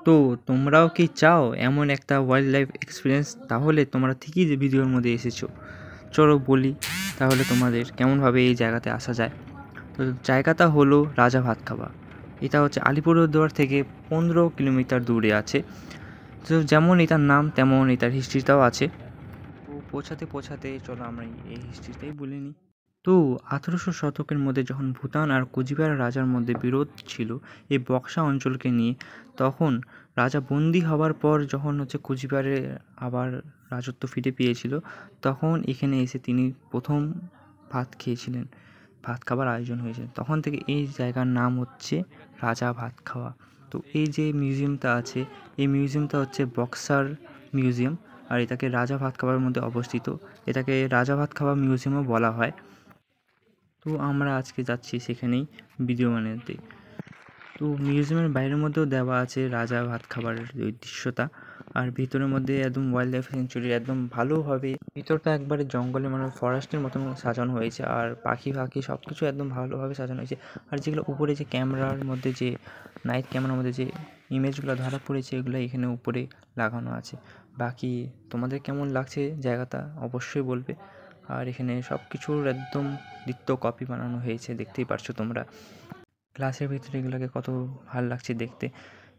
তো তোমরাও কি চাও এমন একটা ওয়াইল্ড লাইফ এক্সপিরিয়েন্স? তাহলে তোমরা ঠিকই যে ভিডিওর মধ্যে এসেছো। চলো বলি তাহলে তোমাদের কেমনভাবে এই জায়গাতে আসা যায়। তো জায়গাটা হলো রাজা ভাতখাওয়া। এটা হচ্ছে আলিপুরদুয়ার থেকে 15 কিলোমিটার দূরে আছে। তো যেমন এটার নাম তেমন এটার হিস্ট্রিটাও আছে। তো পৌঁছাতে চলো আমরা এই হিস্ট্রিটাই বলে নিই। তো 1800 শতকের মধ্যে যখন ভুটান আর কোচবিহার রাজার মধ্যে বিরোধ ছিল এই বক্সা অঞ্চলকে নিয়ে, তখন রাজা বন্দি হওয়ার পর যখন কোচবিহারে আবার রাজত্ব ফিরে পেয়েছিল, তখন এখানে এসে তিনি প্রথম ভাত খেয়েছিলেন, ভাত খাবার আয়োজন হয়েছে। তখন থেকে এই জায়গার নাম হচ্ছে রাজা ভাত খাওয়া। তো এই যে মিউজিয়ামটা আছে, এই মিউজিয়ামটা হচ্ছে বক্সার মিউজিয়াম, আর এটাকে রাজা ভাত খাওয়ার মধ্যে অবস্থিত। এটাকে রাজা ভাত খাওয়া মিউজিয়ামও বলা হয়। তো আমরা আজকে যাচ্ছি সেখানেই ভিডিও বানাতে। তো মিউজিয়ামের বাইরের মধ্যেও দেওয়া আছে রাজা ভাত খাবারের ওই দৃশ্যটা, আর ভিতরের মধ্যে একদম ওয়াইল্ড লাইফ সেঞ্চুরি একদম ভালোভাবে ভিতরটা একবারে জঙ্গলে মানে ফরেস্টের মতন সাজানো হয়েছে, আর পাখি সব কিছু একদম ভালোভাবে সাজানো হয়েছে। আর যেগুলো উপরে যে ক্যামেরার মধ্যে যে নাইট ক্যামেরার মধ্যে যে ইমেজগুলো ধরা পড়েছে, এগুলো এখানে উপরে লাগানো আছে। বাকি তোমাদের কেমন লাগছে জায়গাটা অবশ্যই বলবে। আর এখানে সব কিছুর একদম দ্বিতীয় কপি বানানো হয়েছে, দেখতেই পারছো তোমরা। গ্লাসের ভিতরে এগুলোকে কত ভালো লাগছে দেখতে।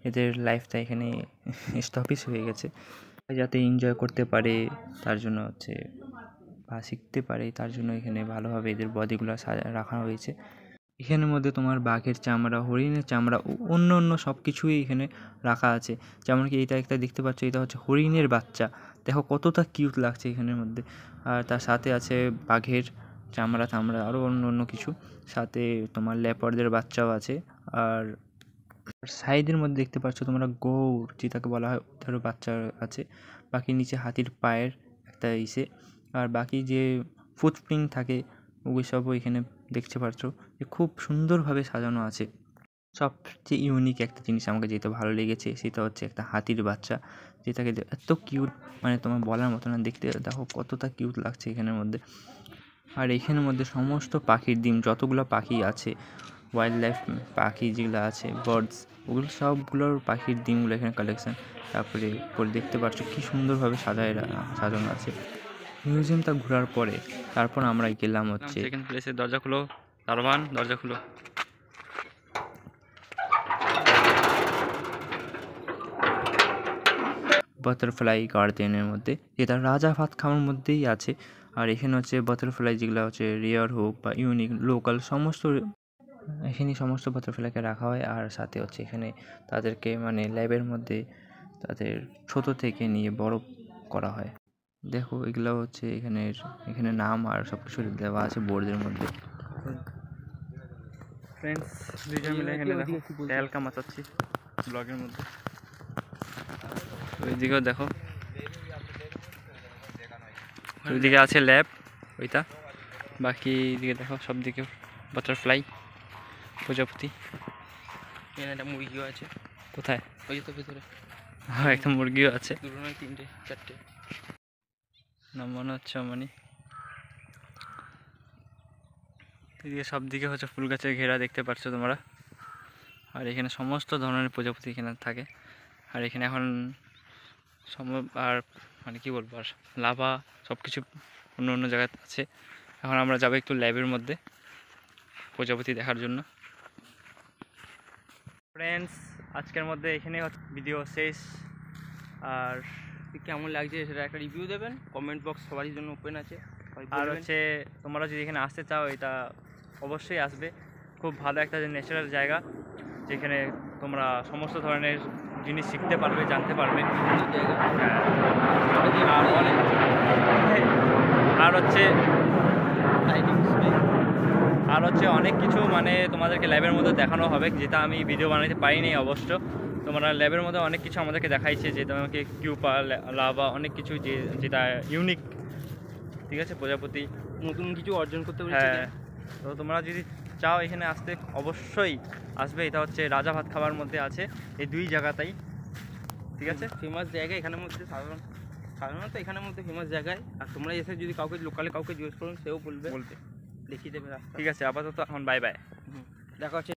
এদের লাইফটা এখানে স্টপিস হয়ে গেছে, যাতে এনজয় করতে পারে তার জন্য বা শিখতে পারে তার জন্য এখানে ভালোভাবে এদের বডিগুলো রাখা হয়েছে। এখানের মধ্যে তোমার বাঘের চামড়া, হরিণের চামড়া ও অন্য সব কিছুই এখানে রাখা আছে। যেমন কি এটা একটা দেখতে পাচ্ছ, এটা হচ্ছে হরিণের বাচ্চা। দেখো কতটা কিউট লাগছে এখানের মধ্যে। আর তার সাথে আছে বাঘের চামড়া আরও অন্য কিছু। সাথে তোমার লেপার্ডদের বাচ্চাও আছে। আর সাইডের মধ্যে দেখতে পাচ্ছ তোমরা গৌড়, যেটাকে বলা হয়, ওটারও বাচ্চা আছে। বাকি নিচে হাতির পায়ের একটা আর বাকি যে ফুটপ্রিন্ট থাকে ওই সবও এখানে দেখতে পাচ্ছ যে খুব সুন্দরভাবে সাজানো আছে। সবচেয়ে ইউনিক একটা জিনিস আমাকে যেটা ভালো লেগেছে সেটা হচ্ছে একটা হাতির বাচ্চা, যেটাকে এত কিউট, মানে তোমার বলার মতো না। দেখতে দেখো কতটা কিউট লাগছে এখানের মধ্যে। আর এখানের মধ্যে সমস্ত পাখির ডিম, যতগুলো পাখি আছে, ওয়াইল্ড লাইফ পাখি যেগুলো আছে, বার্ডস, ওগুলো সবগুলোর পাখির ডিমগুলো এখানে কালেকশান। তারপরে দেখতে পাচ্ছ কী সুন্দরভাবে সাজানো আছে। মিউজিয়ামটা ঘোরার পরে তারপর আমরা গেলাম সেকেন্ড প্লেসে। দরজা খুলো দারোয়ান, দরজা খুলো। বাটারফ্লাই গার্ডেনের মধ্যে, যেটা রাজা ভাত খাওয়ার মধ্যেই আছে। আর এখানে বাটারফ্লাই যেগুলো রেয়ার হোক বা ইউনিক লোকাল এখানে সমস্ত বাটারফ্লাইকে রাখা হয়। আর সাথে এখানে তাদেরকে মানে ল্যাবের মধ্যে তাদের ছোট থেকে নিয়ে বড় করা হয়। দেখো এগুলো এখানে নাম আর সব কিছু দেওয়া আছে বোর্ডের মধ্যে। ফ্রেন্ডস দুজন মিলে এখানে দেখো তেলকা মাচাচ্ছি ব্লগের মধ্যে। ওইদিকেও দেখো, ওইদিকে আছে ল্যাব ওইটা। বাকি দিকে দেখো সব দিকে বাটারফ্লাই, প্রজাপতি। এখানে একটা মুরগিও আছে। কোথায়? ওই তো ভিতরে। হ্যাঁ, একটা মুরগিও আছে। দুটো নয়, তিনটে চারটে না মনে হচ্ছে মানে। এদিকে সব দিকে ফুল গাছের ঘেরা দেখতে পাচ্ছ তোমরা। আর এখানে সমস্ত ধরনের প্রজাপতি এখানে থাকে। আর এখানে এখন আর মানে কি বলবো, আর লাভা সব কিছু অন্য জায়গায় আছে। এখন আমরা যাবো একটু ল্যাবের মধ্যে প্রজাপতি দেখার জন্য। ফ্রেন্ডস আজকের মধ্যে এখানে ভিডিও শেষ। আর কেমন লাগছে সেটা একটা রিভিউ দেবেন, কমেন্ট বক্স সবারই জন্য ওপেন আছে। আর তোমরা যদি এখানে আসতে চাও এটা অবশ্যই আসবে। খুব ভালো একটা ন্যাচারাল জায়গা, যেখানে তোমরা সমস্ত ধরনের জিনিস শিখতে পারবে, জানতে পারবে। আর অনেক কিছু মানে তোমাদেরকে ল্যাবের মধ্যে দেখানো হবে, যেটা আমি ভিডিও বানাতে পারিনি অবশ্য। তোমরা ল্যাবের মধ্যে অনেক কিছু আমাদেরকে দেখাইছে, যে তোমাকে কিউপা, লাভা, অনেক কিছু যেটা ইউনিক, ঠিক আছে, প্রজাপতি নতুন কিছু অর্জন করতে পারছি। হ্যাঁ, তো তোমরা যদি চাও এখানে আসতে অবশ্যই আসবে। এটা রাজা ভাত খাওয়ার মধ্যে আছে এই দুই জায়গাটাই, ঠিক আছে। ফেমাস জায়গা এখানের মধ্যে, সাধারণত এখানের মধ্যে ফেমাস জায়গায়। আর তোমরা এসে যদি কাউকে লোকালে কাউকে জিজ্ঞেস করুন, সেও বলবে, দেখিয়ে দেবে রাস্তা। ঠিক আছে, আপাতত এখন বাই বাই, দেখা হচ্ছে।